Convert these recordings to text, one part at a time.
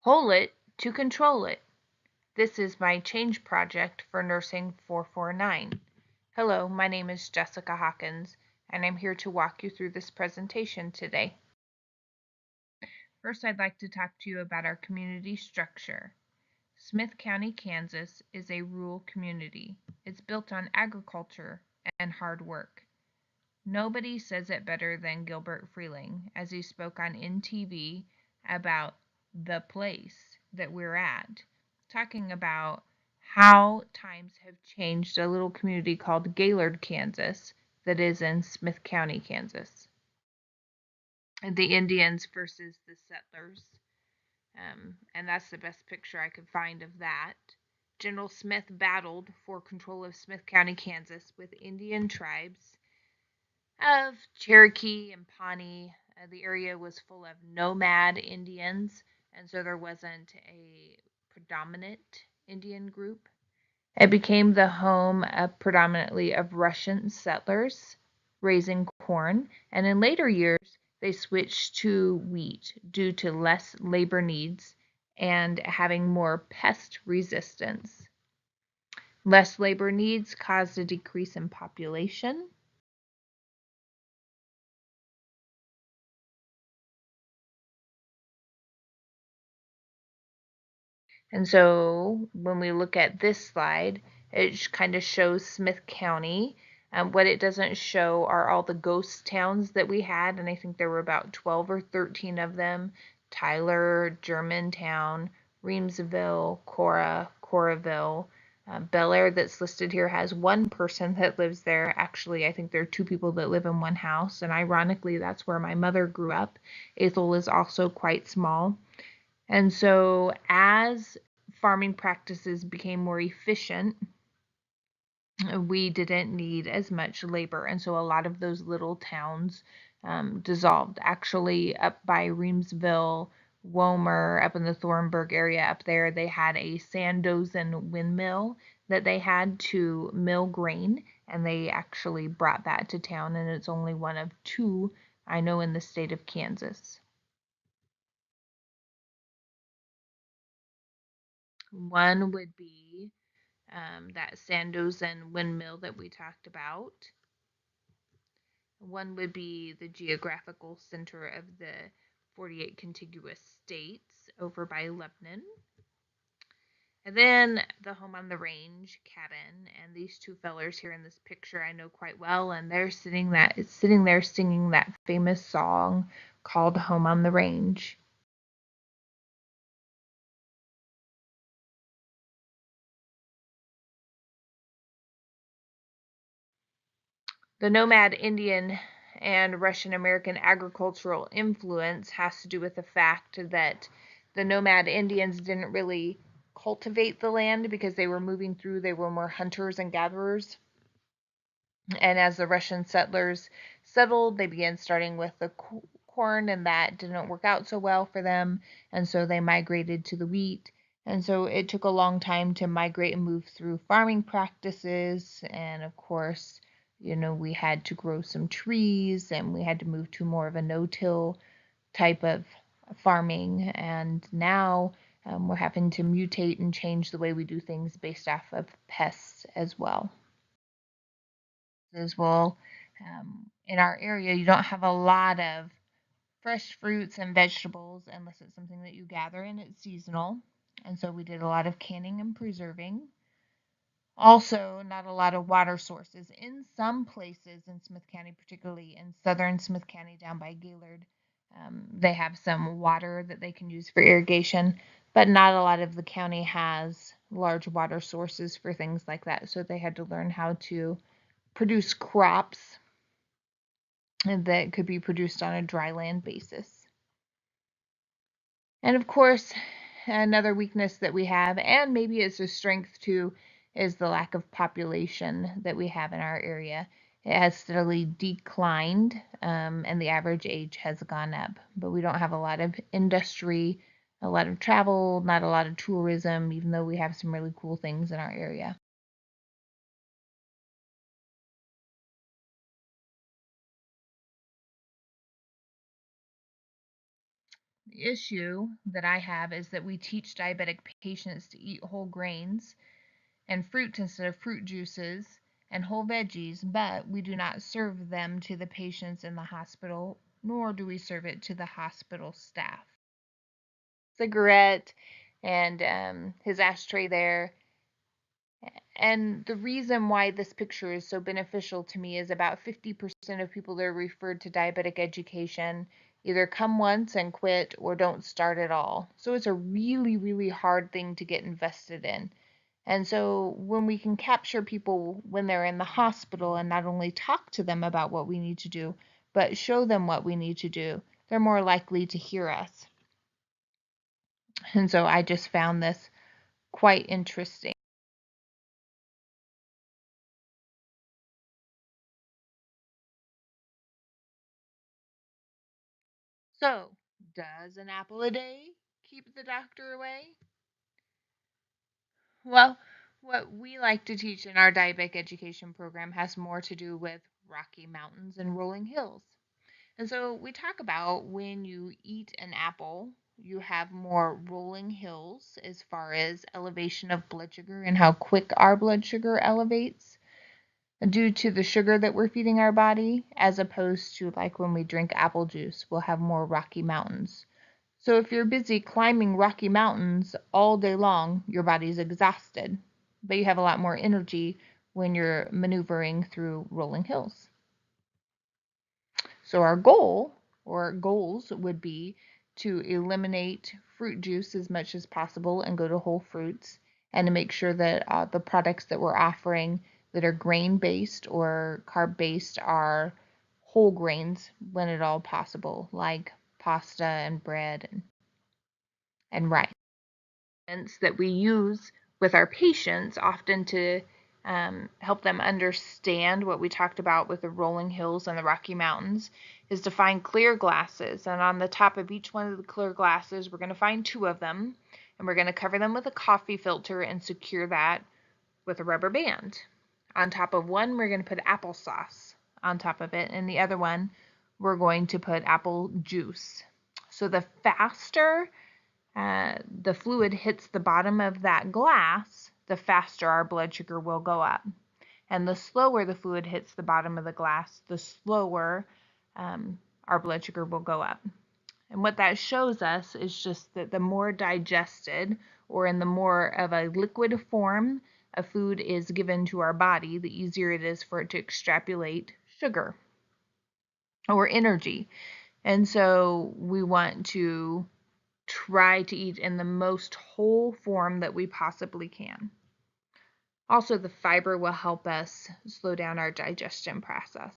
Whole it to control it. This is my change project for Nursing 449. Hello, my name is Jessica Hawkins, and I'm here to walk you through this presentation today. First, I'd like to talk to you about our community structure. Smith County, Kansas is a rural community. It's built on agriculture and hard work. Nobody says it better than Gilbert Freeling, as he spoke on NTV about the place that we're at, talking about how times have changed a little community called Gaylord, Kansas, that is in Smith County, Kansas. The Indians versus the settlers. And that's the best picture I could find of that. General Smith battled for control of Smith County, Kansas, with Indian tribes of Cherokee and Pawnee. The area was full of nomad Indians, and so there wasn't a predominant Indian group. It became the home predominantly of Russian settlers raising corn, and in later years they switched to wheat due to less labor needs and having more pest resistance. Less labor needs caused a decrease in population. And so when we look at this slide, it kind of shows Smith County. What it doesn't show are all the ghost towns that we had, and I think there were about 12 or 13 of them. Tyler, Germantown, Reamsville, Coraville. Bel Air that's listed here has one person that lives there. Actually, I think there are two people that live in one house, and ironically, that's where my mother grew up. Ethel is also quite small. And so as farming practices became more efficient, we didn't need as much labor. And so a lot of those little towns dissolved. Actually, up by Reamsville, Womer, up in the Thornburg area up there, they had a Sandozen windmill that they had to mill grain, and they actually brought that to town, and it's only one of two I know in the state of Kansas. One would be that Sandozen windmill that we talked about. One would be the geographical center of the 48 contiguous states over by Lebanon. And then the home on the range, cabin, and these two fellers here in this picture I know quite well, and they're sitting there singing that famous song called Home on the Range. The nomad Indian and Russian American agricultural influence has to do with the fact that the nomad Indians didn't really cultivate the land because they were moving through, they were more hunters and gatherers. And as the Russian settlers settled, they began starting with the corn, and that didn't work out so well for them. And so they migrated to the wheat. And so it took a long time to migrate and move through farming practices. And of course, we had to grow some trees and we had to move to more of a no-till type of farming. And now we're having to mutate and change the way we do things based off of pests as well. As well, in our area, you don't have a lot of fresh fruits and vegetables unless it's something that you gather and it's seasonal. And so we did a lot of canning and preserving. Also, not a lot of water sources. In some places in Smith County, particularly in southern Smith County down by Gaylord, they have some water that they can use for irrigation, but not a lot of the county has large water sources for things like that. So they had to learn how to produce crops that could be produced on a dry land basis. And of course, another weakness that we have, and maybe it's a strength too, is the lack of population that we have in our area. It has steadily declined, and the average age has gone up. But we don't have a lot of industry, a lot of travel, not a lot of tourism, even though we have some really cool things in our area. issue that I have is that we teach diabetic patients to eat whole grains and fruit instead of fruit juices and whole veggies, but we do not serve them to the patients in the hospital, nor do we serve it to the hospital staff. Cigarette and his ashtray there. And the reason why this picture is so beneficial to me is about 50% of people that are referred to diabetic education either come once and quit or don't start at all. So it's a really, really hard thing to get invested in. And so when we can capture people when they're in the hospital and not only talk to them about what we need to do, but show them what we need to do, they're more likely to hear us. And so I just found this quite interesting. So, does an apple a day keep the doctor away? Well, what we like to teach in our diabetic education program has more to do with Rocky Mountains and rolling hills. And so we talk about when you eat an apple, you have more rolling hills as far as elevation of blood sugar and how quick our blood sugar elevates due to the sugar that we're feeding our body, as opposed to like when we drink apple juice, we'll have more Rocky Mountains. So if you're busy climbing Rocky Mountains all day long, your body's exhausted, but you have a lot more energy when you're maneuvering through rolling hills. So our goal or goals would be to eliminate fruit juice as much as possible and go to whole fruits, and to make sure that the products that we're offering that are grain based or carb based are whole grains when at all possible, like pasta and bread and rice. That we use with our patients often to help them understand what we talked about with the rolling hills and the Rocky Mountains is to find clear glasses. And on the top of each one of the clear glasses, we're going to find two of them, and we're going to cover them with a coffee filter and secure that with a rubber band. On top of one, we're going to put applesauce on top of it, and the other one, we're going to put apple juice. So the faster the fluid hits the bottom of that glass, the faster our blood sugar will go up. And the slower the fluid hits the bottom of the glass, the slower our blood sugar will go up. And what that shows us is just that the more digested, or in the more of a liquid form, a food is given to our body, the easier it is for it to extrapolate sugar or energy. And so we want to try to eat in the most whole form that we possibly can. Also, the fiber will help us slow down our digestion process.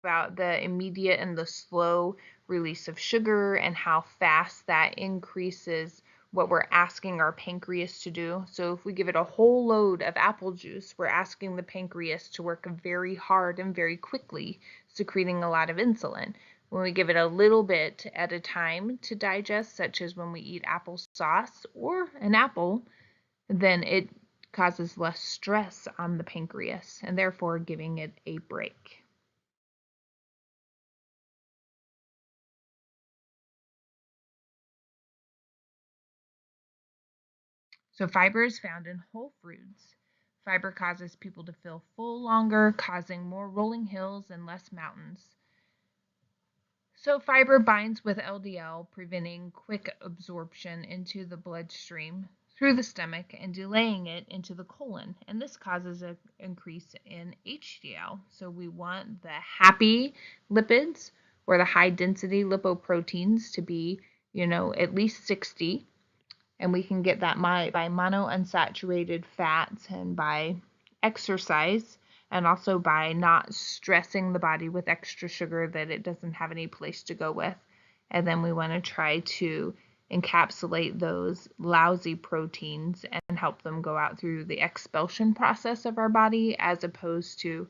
About the immediate and the slow release of sugar and how fast that increases what we're asking our pancreas to do. So if we give it a whole load of apple juice, we're asking the pancreas to work very hard and very quickly, secreting a lot of insulin. When we give it a little bit at a time to digest, such as when we eat applesauce or an apple, then it causes less stress on the pancreas and therefore giving it a break. So fiber is found in whole fruits. Fiber causes people to feel full longer, causing more rolling hills and less mountains. So fiber binds with LDL, preventing quick absorption into the bloodstream through the stomach and delaying it into the colon. And this causes an increase in HDL. So we want the happy lipids or the high density lipoproteins to be, at least 60, and we can get that by monounsaturated fats and by exercise, and also by not stressing the body with extra sugar that it doesn't have any place to go with. And then we want to try to encapsulate those lousy proteins and help them go out through the expulsion process of our body, as opposed to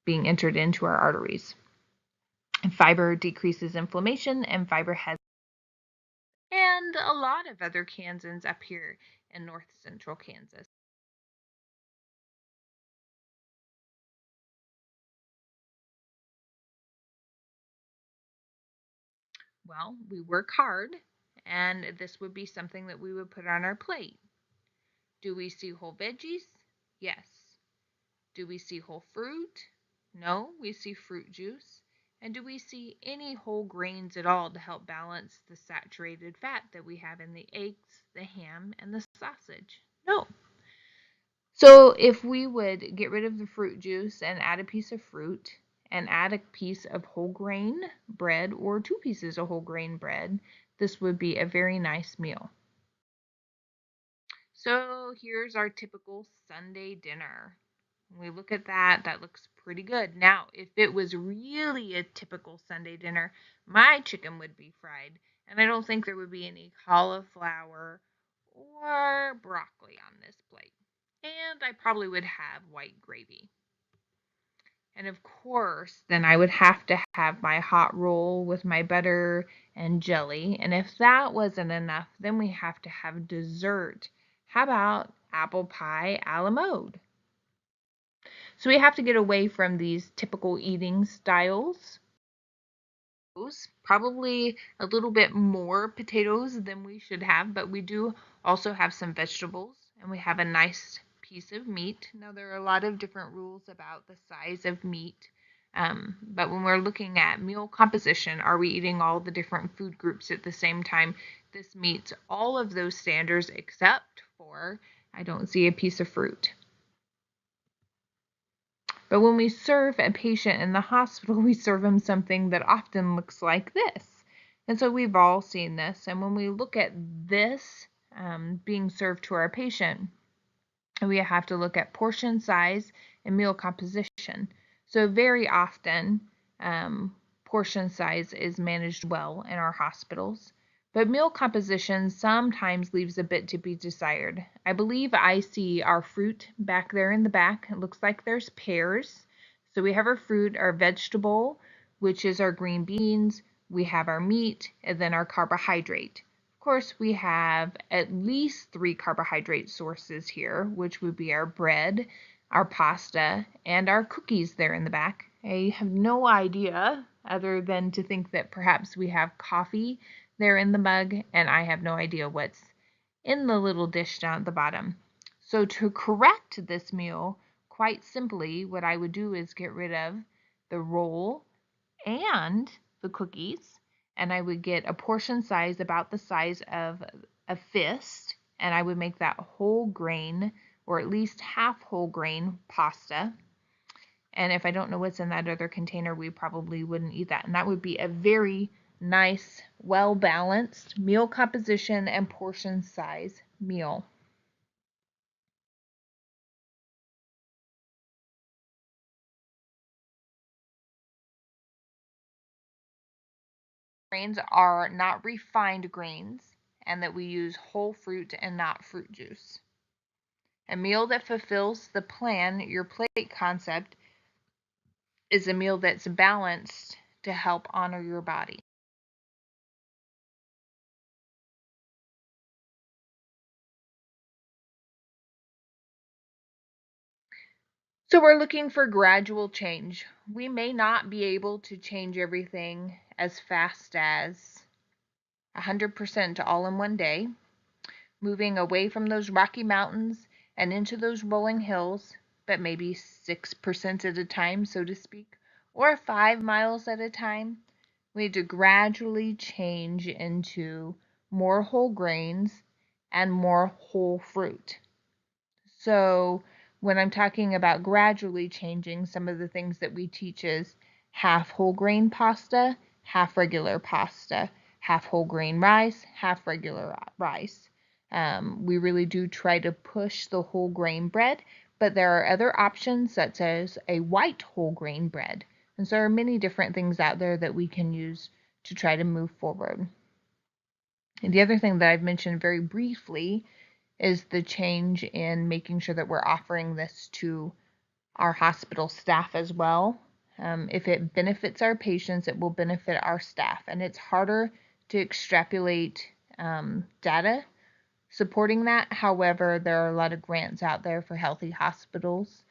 being entered into our arteries. Fiber decreases inflammation, and fiber has and a lot of other Kansans up here in north central Kansas. Well, we work hard, and this would be something that we would put on our plate. Do we see whole veggies? Yes. Do we see whole fruit? No, we see fruit juice. And do we see any whole grains at all to help balance the saturated fat that we have in the eggs, the ham, and the sausage? No. So if we would get rid of the fruit juice and add a piece of fruit and add a piece of whole grain bread or 2 pieces of whole grain bread, this would be a very nice meal. So here's our typical Sunday dinner. When we look at that, that looks pretty good. Now, if it was really a typical Sunday dinner, my chicken would be fried, and I don't think there would be any cauliflower or broccoli on this plate. And I probably would have white gravy. And of course, then I would have to have my hot roll with my butter and jelly. And if that wasn't enough, then we have to have dessert. How about apple pie a la mode? So we have to get away from these typical eating styles. Probably a little bit more potatoes than we should have, but we do also have some vegetables and we have a nice piece of meat. Now, there are a lot of different rules about the size of meat, but when we're looking at meal composition, are we eating all the different food groups at the same time? This meets all of those standards except for I don't see a piece of fruit. But when we serve a patient in the hospital, we serve them something that often looks like this. And so we've all seen this. And when we look at this being served to our patient, we have to look at portion size and meal composition. So very often, portion size is managed well in our hospitals. But meal composition sometimes leaves a bit to be desired. I believe I see our fruit back there in the back. It looks like there's pears. So we have our fruit, our vegetable, which is our green beans. We have our meat, and then our carbohydrate. Of course, we have at least 3 carbohydrate sources here, which would be our bread, our pasta, and our cookies there in the back. I have no idea other than to think that perhaps we have coffee there in the mug, and I have no idea what's in the little dish down at the bottom. So to correct this meal, quite simply, what I would do is get rid of the roll and the cookies, and I would get a portion size about the size of a fist, and I would make that whole grain or at least half whole grain pasta. And if I don't know what's in that other container, we probably wouldn't eat that. And that would be a very nice, well balanced meal composition and portion size meal. Grains are not refined grains, and that we use whole fruit and not fruit juice. A meal that fulfills the plan your plate concept is a meal that's balanced to help honor your body. So we're looking for gradual change. We may not be able to change everything as fast as 100% all in one day, moving away from those Rocky Mountains and into those rolling hills, but maybe 6% at a time, so to speak, or 5 miles at a time. We need to gradually change into more whole grains and more whole fruit. So when I'm talking about gradually changing, some of the things that we teach is half whole grain pasta, half regular pasta, half whole grain rice, half regular rice. We really do try to push the whole grain bread, but there are other options such as a white whole grain bread. And so there are many different things out there that we can use to try to move forward. And the other thing that I've mentioned very briefly is the change in making sure that we're offering this to our hospital staff as well. If it benefits our patients, it will benefit our staff. And it's harder to extrapolate data supporting that. However, there are a lot of grants out there for healthy hospitals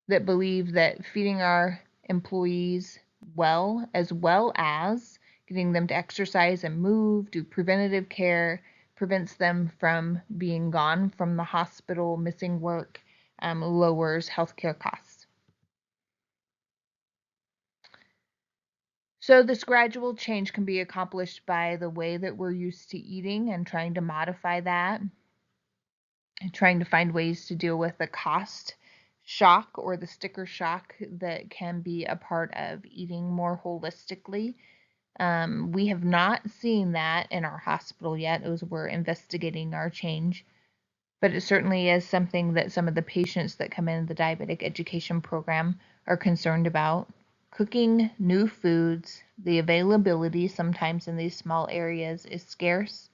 that believe that feeding our employees well as getting them to exercise and move, do preventative care, prevents them from being gone from the hospital, missing work, lowers healthcare costs. So this gradual change can be accomplished by the way that we're used to eating and trying to modify that, and trying to find ways to deal with the cost shock or the sticker shock that can be a part of eating more holistically. We have not seen that in our hospital yet as we're investigating our change, but it certainly is something that some of the patients that come in the diabetic education program are concerned about. Cooking new foods, the availability sometimes in these small areas is scarce,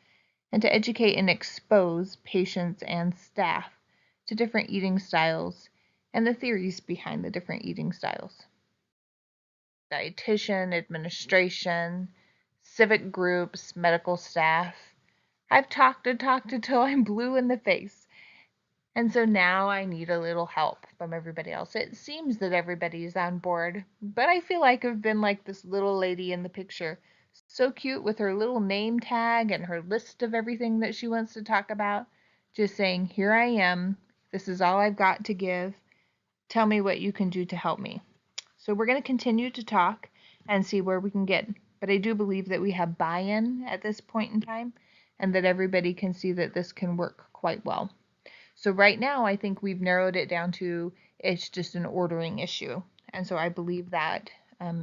and to educate and expose patients and staff to different eating styles and the theories behind the different eating styles. Dietitian, administration, civic groups, medical staff. I've talked and talked until I'm blue in the face. And so now I need a little help from everybody else. It seems that everybody's on board, but I feel like I've been like this little lady in the picture. So cute with her little name tag and her list of everything that she wants to talk about. Just saying, here I am. This is all I've got to give. Tell me what you can do to help me. So we're going to continue to talk and see where we can get. But I do believe that we have buy-in at this point in time and that everybody can see that this can work quite well. So right now, I think we've narrowed it down to it's just an ordering issue. And so I believe that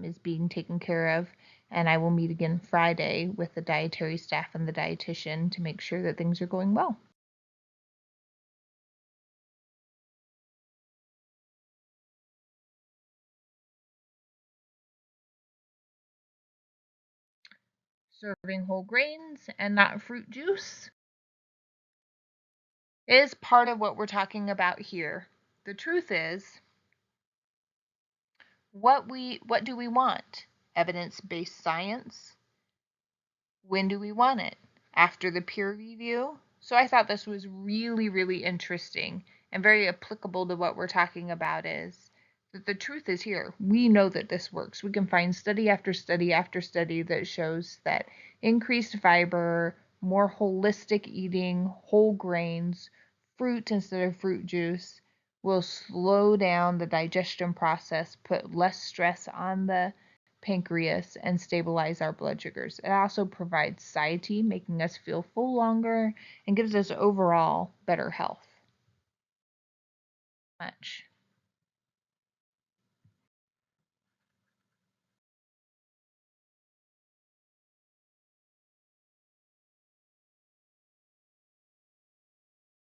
is being taken care of. And I will meet again Friday with the dietary staff and the dietitian to make sure that things are going well. Serving whole grains and not fruit juice is part of what we're talking about here. The truth is, what do we want? Evidence-based science? When do we want it? After the peer review? So I thought this was really, really interesting and very applicable to what we're talking about is that the truth is here. We know that this works. We can find study after study after study that shows that increased fiber, more holistic eating, whole grains, fruit instead of fruit juice will slow down the digestion process, put less stress on the pancreas, and stabilize our blood sugars. It also provides satiety, making us feel full longer, and gives us overall better health. Much.